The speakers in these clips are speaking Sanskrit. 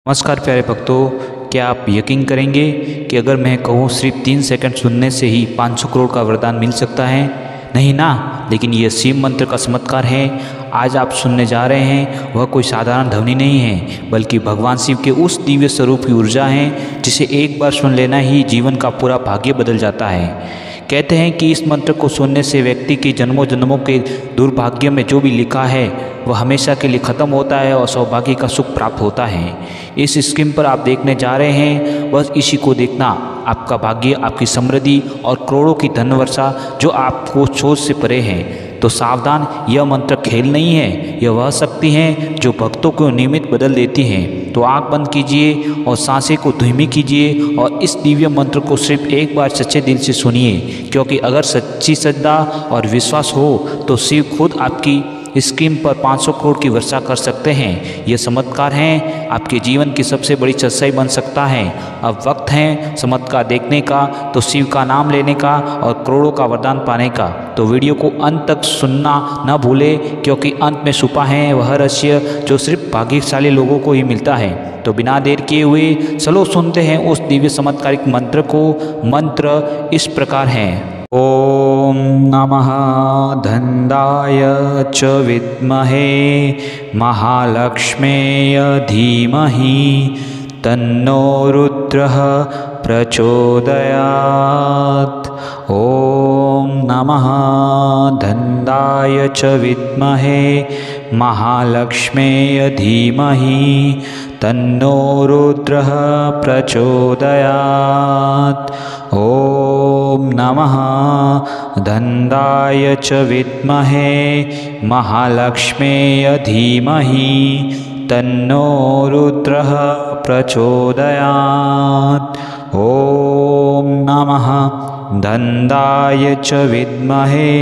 नमस्कार प्यारे भक्तों, क्या आप यकीन करेंगे कि अगर मैं कहूँ सिर्फ 3 सेकंड सुनने से ही 500 करोड़ का वरदान मिल सकता है? नहीं ना, लेकिन यह शिव मंत्र का चमत्कार है। आज आप सुनने जा रहे हैं वह कोई साधारण ध्वनि नहीं है, बल्कि भगवान शिव के उस दिव्य स्वरूप की ऊर्जा है जिसे एक बार सुन लेना ही जीवन का पूरा भाग्य बदल जाता है। कहते हैं कि इस मंत्र को सुनने से व्यक्ति के जन्मों जन्मों के दुर्भाग्य में जो भी लिखा है वह हमेशा के लिए ख़त्म होता है और सौभाग्य का सुख प्राप्त होता है। इस स्क्रीन पर आप देखने जा रहे हैं, बस इसी को देखना, आपका भाग्य, आपकी समृद्धि और करोड़ों की धन वर्षा जो आपको सोच से परे है। तो सावधान, यह मंत्र खेल नहीं है, यह वह शक्ति है जो भक्तों को नियमित बदल देती है। तो आंख बंद कीजिए और सांसें को धीमी कीजिए और इस दिव्य मंत्र को सिर्फ एक बार सच्चे दिल से सुनिए, क्योंकि अगर सच्ची श्रद्धा और विश्वास हो तो शिव खुद आपकी स्क्रीन पर 500 करोड़ की वर्षा कर सकते हैं। यह चमत्कार है, आपके जीवन की सबसे बड़ी सच्चाई बन सकता है। अब वक्त है चमत्कार देखने का, तो शिव का नाम लेने का और करोड़ों का वरदान पाने का। तो वीडियो को अंत तक सुनना न भूलें, क्योंकि अंत में छुपा है वह रहस्य जो सिर्फ भाग्यशाली लोगों को ही मिलता है। तो बिना देर किए हुए चलो सुनते हैं उस दिव्य चमत्कारिक मंत्र को। मंत्र इस प्रकार है। ओम नमः धन्दाय च विद्महे महालक्ष्मेय धीमहि तन्नो रुद्रः प्रचोदयात्। ओम नमः धन्दाय च विद्महे महालक्ष्मेय धीमहि तन्नो रुद्रः प्रचोदयात्। ओम नमः धन्दाय च विद्महे महालक्ष्मेय धीमहि तन्नो रुद्रः प्रचोदयात्। ओम नमः धन्दाय च विद्महे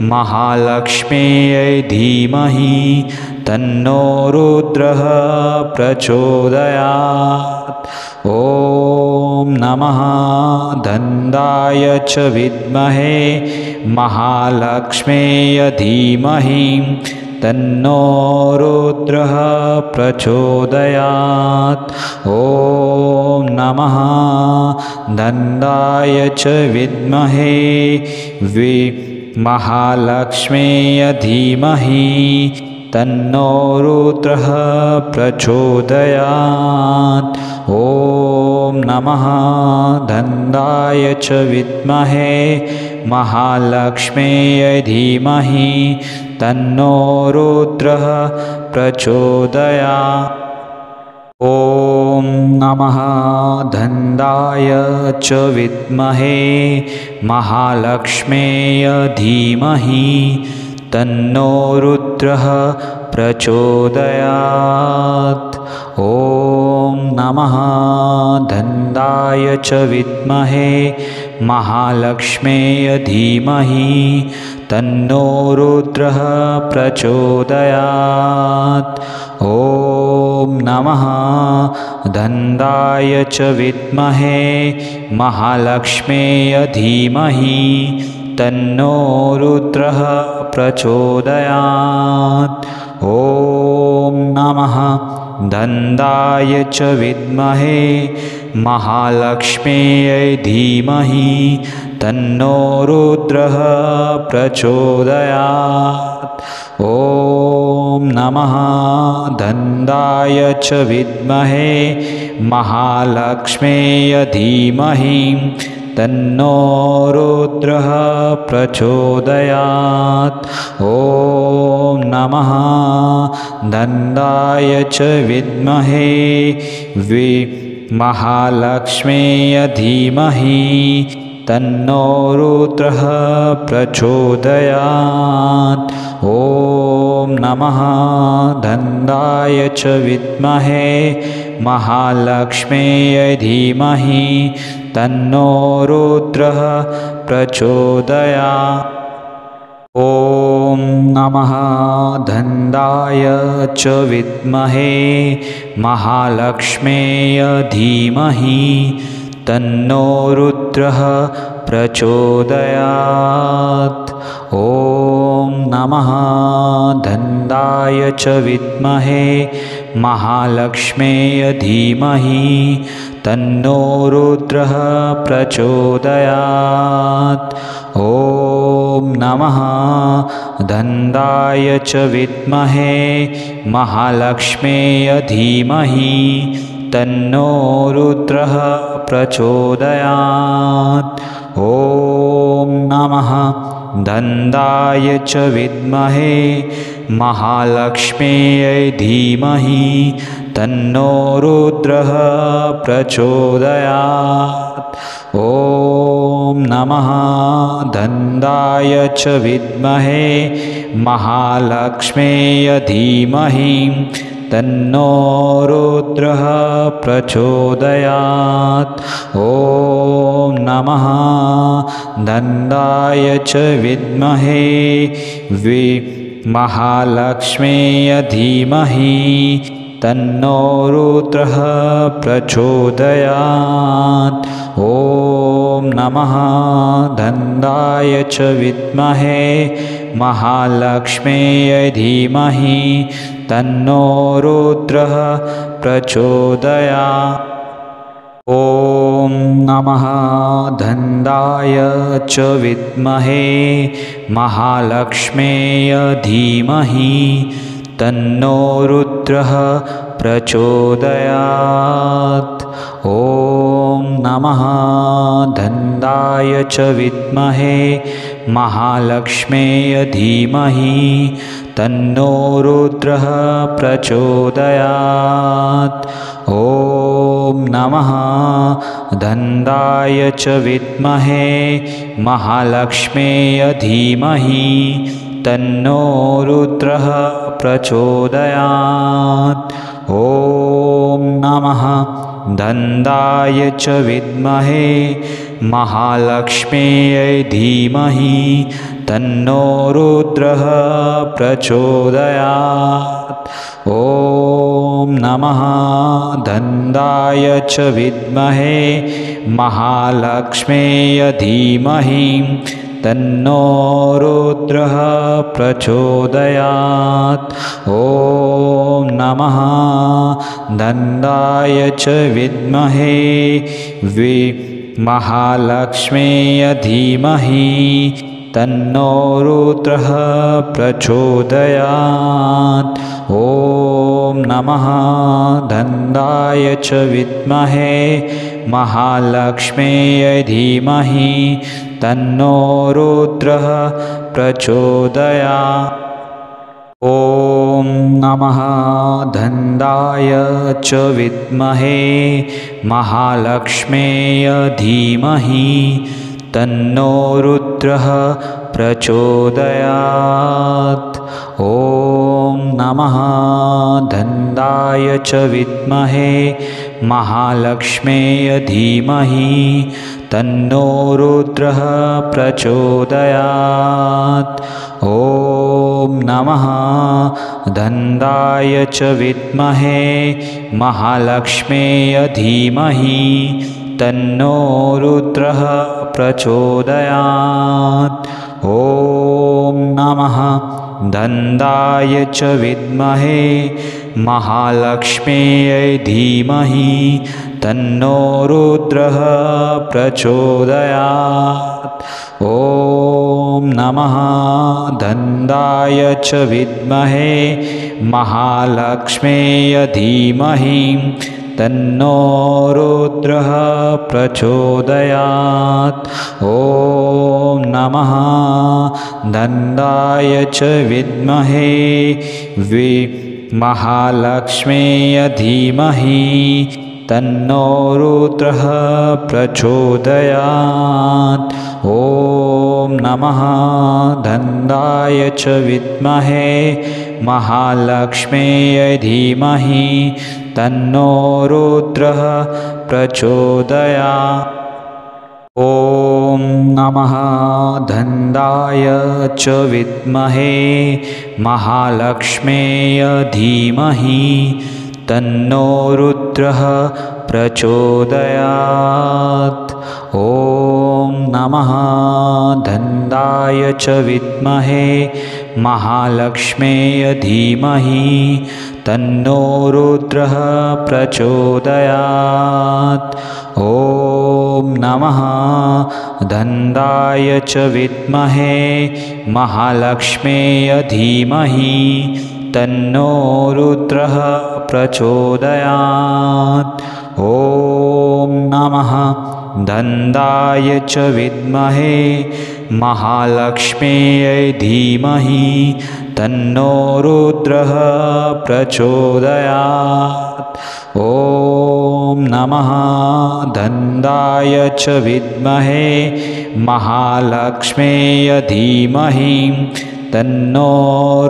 महालक्ष्मेय धीमहि तन्नो रुद्रः प्रचोदयात्। ओम नमः धन्दाय च विद्महे महालक्ष्मेय धीमहि तन्नो रुद्रः प्रचोदयात्। ओम नमः धन्दाय च विद्महे महालक्ष्मेय धीमहि तन्नो रुद्रः प्रचोदयात्। ओम नमः धन्दाय च विद्महे महालक्ष्मेय धीमहि तन्नो रुद्रः प्रचोदयात्। ओम नमः धन्दाय च विद्महे महालक्ष्मेय धीमहि तन्नो रुद्रः प्रचोदयात्। ओम नमः धन्दाय च विद्महे महालक्ष्मेय धीमहि तन्नो रुद्रः प्रचोदयात्। ओम नमः धन्दाय च विद्महे महालक्ष्मेय धीमहि तन्नो रुद्रः प्रचोदयात्। ओम नमः धन्दाय च विद्महे महालक्ष्मेय धीमहि तन्नो रुद्रः प्रचोदयात्। ओम नमः धन्दाय च विद्महे महालक्ष्मेय धीमहि तन्नो रुद्रः प्रचोदयात्। ओम नमः धन्दाय च विद्महे महालक्ष्मेय धीमहि तन्नो रुद्रः प्रचोदयात्। ओम नमः धन्दाय च विद्महे महालक्ष्मेय धीमहि तन्नो रुद्रः प्रचोदयात्। ओम नमः धन्दाय च विद्महे महालक्ष्मेय धीमहि तन्नो रुद्रः प्रचोदयात्। ओम नमः धन्दाय च विद्महे महालक्ष्म्यै धीमहि तन्नो रुद्रः प्रचोदयात्। ॐ नमः धन्दाय च विद्महे महालक्ष्म्यै धीमहि तन्नो रुद्रः प्रचोदयात्। ॐ नमः धन्दाय च विद्महे महालक्ष्म्यै धीमहि तन्नो रुद्रः प्रचोदयात्। ॐ नमः धन्दाय च विद्महे महालक्ष्म्यै धीमहि तन्नो रुद्रः प्रचोदयात्। ॐ नमः धन्दाय च विद्महे महालक्ष्म्यै धीमहि तन्नो रुद्रः प्रचोदयात्। ॐ नमः धन्दाय च विद्महे महालक्ष्म्यै धीमहि तन्नो रुद्रः प्रचोदयात्। ॐ नमः धन्दाय च विद्महे महालक्ष्म्यै धीमहि तन्नो रुद्रः प्रचोदयात्। ॐ नमः धन्दाय च विद्महे महालक्ष्म्यै धीमहि तन्नो रुद्रः प्रचोदयात्। ॐ नमः धन्दाय च विद्महे महालक्ष्म्यै धीमहि तन्नो रुद्रः प्रचोदयात्। ॐ नमः धन्दाय च विद्महे महालक्ष्म्यै धीमहि तन्नो रुद्रः प्रचोदयात्। ॐ नमः धन्दाय च विद्महे महालक्ष्म्यै धीमहि तन्नो रुद्रः प्रचोदयात्। ॐ नमः धन्दाय च विद्महे महालक्ष्म्यै धीमहि तन्नो रुद्रः प्रचोदयात्। ॐ नमः धन्दाय च विद्महे महालक्ष्म्यै धीमहि तन्नो रुद्रः प्रचोदयात्। ॐ नमः धन्दाय च विद्महे महालक्ष्म्यै धीमहि तन्नो रुद्रः प्रचोदयात्। ॐ नमः धन्दाय च विद्महे महालक्ष्म्यै धीमहि तन्नो रुद्रः प्रचोदयात्। ॐ नमः धन्दाय च विद्महे महालक्ष्म्यै धीमहि तन्नो रुद्रः प्रचोदयात्। ॐ नमः धन्दाय च विद्महे महालक्ष्म्यै धीमहि तन्नो रुद्रः प्रचोदयात्। ॐ नमः धन्दाय च विद्महे महालक्ष्म्यै धीमहि तन्नो रुद्रः प्रचोदयात्। ॐ नमः धन्दाय च विद्महे महालक्ष्म्यै धीमहि तन्नो रुद्रः प्रचोदयात्। ॐ नमः धन्दाय च विद्महे महालक्ष्म्यै धीमहि तन्नो रुद्रः प्रचोदयात्। ॐ नमः धन्दाय च विद्महे महालक्ष्म्यै धीमहि तन्नो रुद्रः प्रचोदयात्। ॐ नमः धन्दाय च विद्महे महालक्ष्म्यै धीमहि तन्नो रुद्रः प्रचोदयात्। ॐ नमः धन्दाय च विद्महे महालक्ष्म्यै धीमहि तन्नो रुद्रः प्रचोदयात्। ॐ नमः धन्दाय च विद्महे महालक्ष्म्यै धीमहि तन्नो रुद्रः प्रचोदयात्। ॐ नमः धन्दाय च विद्महे महालक्ष्म्यै धीमहि तन्नो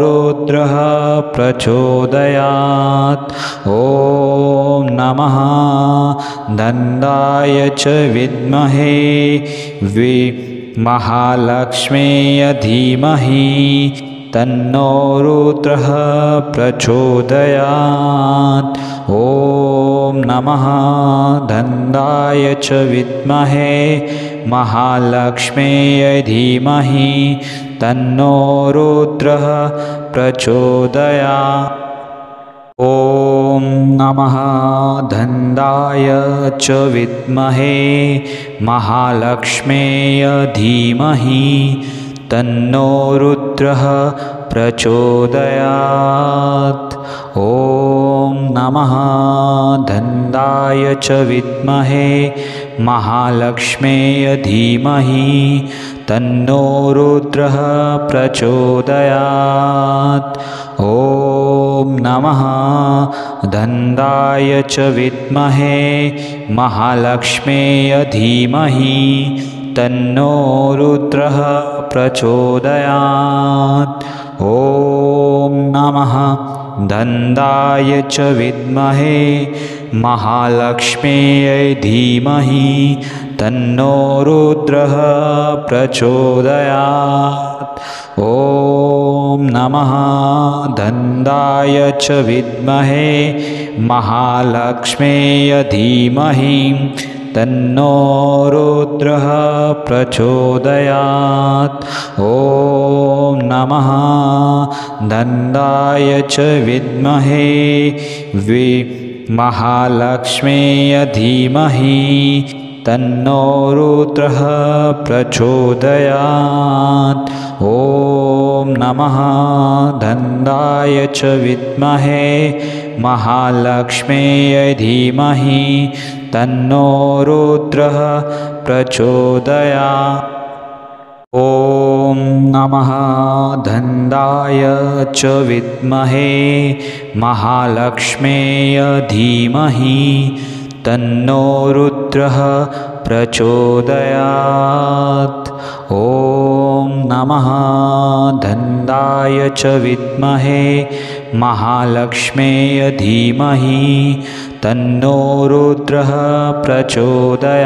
रुद्रः प्रचोदयात्। ॐ नमः धन्दाय च विद्महे महालक्ष्म्यै धीमहि तन्नो रुद्रः प्रचोदयात्। ॐ नमः धन्दाय च विद्महे महालक्ष्म्यै धीमहि तन्नो रुद्रः प्रचोदयात्। ॐ नमः धन्दाय च विद्महे महालक्ष्म्यै धीमहि तन्नो रुद्रः प्रचोदयात्। ॐ नमः धन्दाय च विद्महे महालक्ष्म्यै धीमहि तन्नो रुद्रः प्रचोदयात्। ॐ नमः धन्दाय च विद्महे महालक्ष्म्यै धीमहि तन्नो रुद्रः प्रचोदयात्। ॐ नमः धन्दाय च विद्महे महालक्ष्म्यै धीमहि तन्नो रुद्रः प्रचोदयात्। ॐ नमः धन्दाय च विद्महे महालक्ष्म्यै धीमहि तन्नो रुद्रः प्रचोदयात्। ॐ नमः धन्दाय च विद्महे महालक्ष्म्यै धीमहि तन्नो रुद्रः प्रचोदयात्। ॐ नमः धन्दाय च विद्महे महालक्ष्म्यै धीमहि तन्नो रुद्रः प्रचोदयात्। ॐ नमः धन्दाय च विद्महे महालक्ष्म्यै धीमहि तन्नो रुद्रः प्रचोदयात्। ॐ नमः धन्दाय च विद्महे महालक्ष्म्यै धीमहि तन्नो रुद्रः प्रचोदयात्।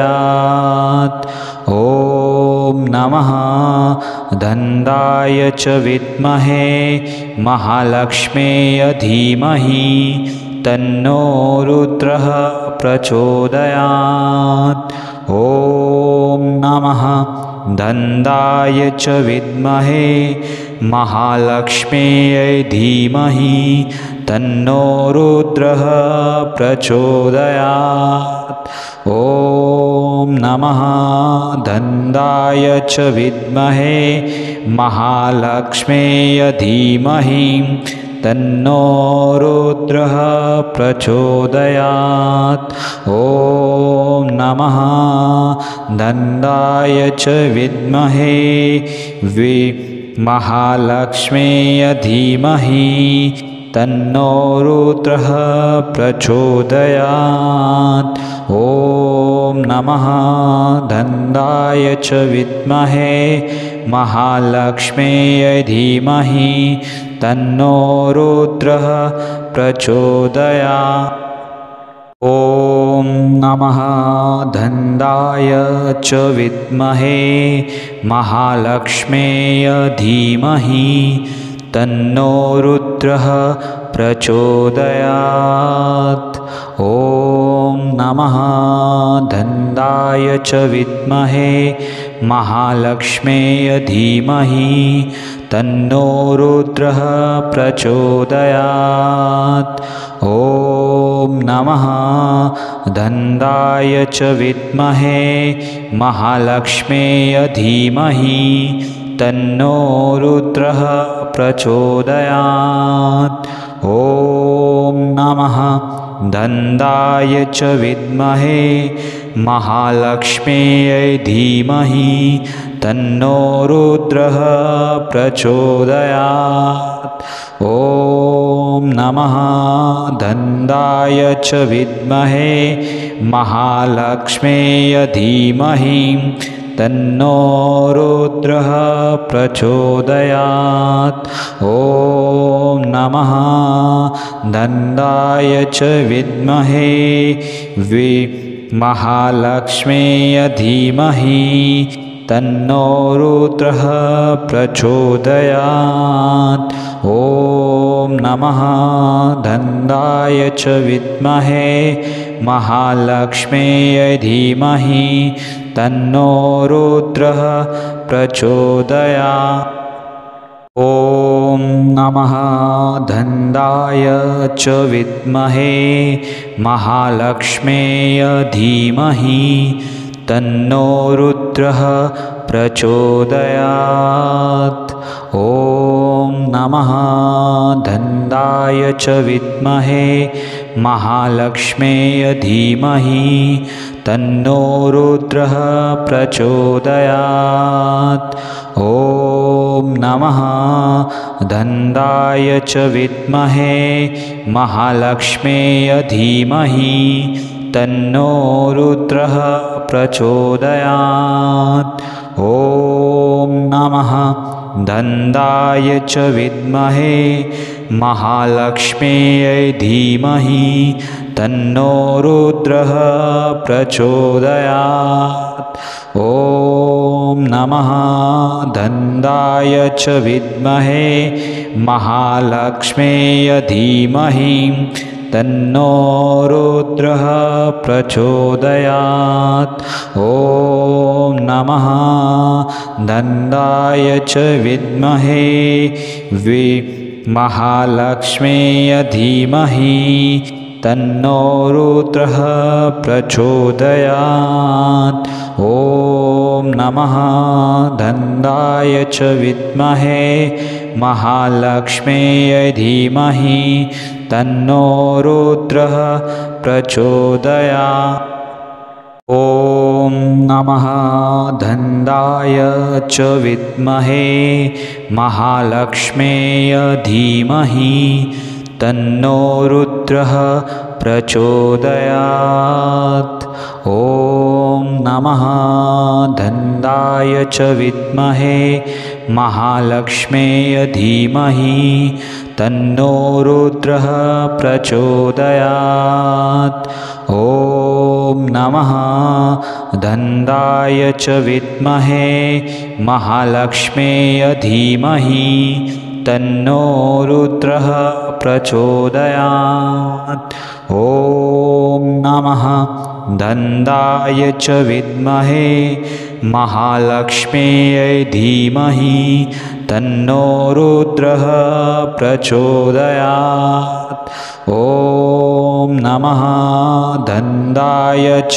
ॐ नमः धन्दाय च विद्महे महालक्ष्म्यै धीमहि तन्नो रुद्रः प्रचोदयात्। ॐ नमः धन्दाय च विद्महे महालक्ष्म्यै धीमहि तन्नो रुद्रः प्रचोदयात्। ॐ नमः धन्दाय च विद्महे महालक्ष्म्यै धीमहि तन्नो रुद्रः प्रचोदयात्। ॐ नमः धन्दाय च विद्महे महालक्ष्म्यै धीमहि तन्नो रुद्रः प्रचोदयात्। ॐ नमः धन्दाय च विद्महे महालक्ष्म्यै धीमहि तन्नो रुद्रः प्रचोदयात्। ॐ नमः धन्दाय च विद्महे महालक्ष्म्यै धीमहि तन्नो रुद्रः प्रचोदयात्। ॐ नमः धन्दाय च विद्महे महालक्ष्म्यै धीमहि तन्नो रुद्रः प्रचोदयात्। ॐ नमः धन्दाय च विद्महे महालक्ष्म्यै धीमहि तन्नो रुद्रः प्रचोदयात्। ॐ नमः धन्दाय च विद्महे महालक्ष्म्यै धीमहि तन्नो रुद्रः प्रचोदयात्। ॐ नमः धन्दाय च विद्महे महालक्ष्म्यै धीमहि तन्नो रुद्रः प्रचोदयात्। ॐ नमः धन्दाय च विद्महे महालक्ष्म्यै धीमहि तन्नो रुद्रः प्रचोदयात्। ॐ नमः धन्दाय च विद्महे महालक्ष्म्यै धीमहि तन्नो रुद्रः प्रचोदयात्। ॐ नमः धन्दाय च विद्महे महालक्ष्म्यै धीमहि तन्नो रुद्रः प्रचोदयात्। ॐ नमः धन्दाय च विद्महे महालक्ष्म्यै धीमहि तन्नो रुद्रः प्रचोदयात्। ॐ नमः धन्दाय च विद्महे महालक्ष्म्यै धीमहि तन्नो रुद्रः प्रचोदयात्। ॐ नमः धन्दाय च विद्महे महालक्ष्म्यै धीमहि तन्नो रुद्रः प्रचोदयात्। ॐ नमः धन्दाय च विद्महे महालक्ष्म्यै धीमहि तन्नो रुद्रः प्रचोदयात्। ॐ नमः धन्दाय च विद्महे महालक्ष्म्यै धीमहि तन्नो रुद्रः प्रचोदयात्। ॐ नमः धन्दाय च विद्महे महालक्ष्म्यै धीमहि तन्नो रुद्रः प्रचोदयात्। ॐ नमः धन्दाय च विद्महे महालक्ष्म्यै धीमहि तन्नो रुद्रः प्रचोदयात्। ॐ नमः धन्दाय च विद्महे महालक्ष्म्यै धीमहि तन्नो रुद्रः प्रचोदयात्। ॐ नमः धन्दाय च विद्महे महालक्ष्म्यै धीमहि तन्नो रुद्रः प्रचोदयात्। ॐ नमः धन्दाय च विद्महे महालक्ष्म्यै धीमहि तन्नो रुद्रः प्रचोदयात्। ॐ नमः धन्दाय च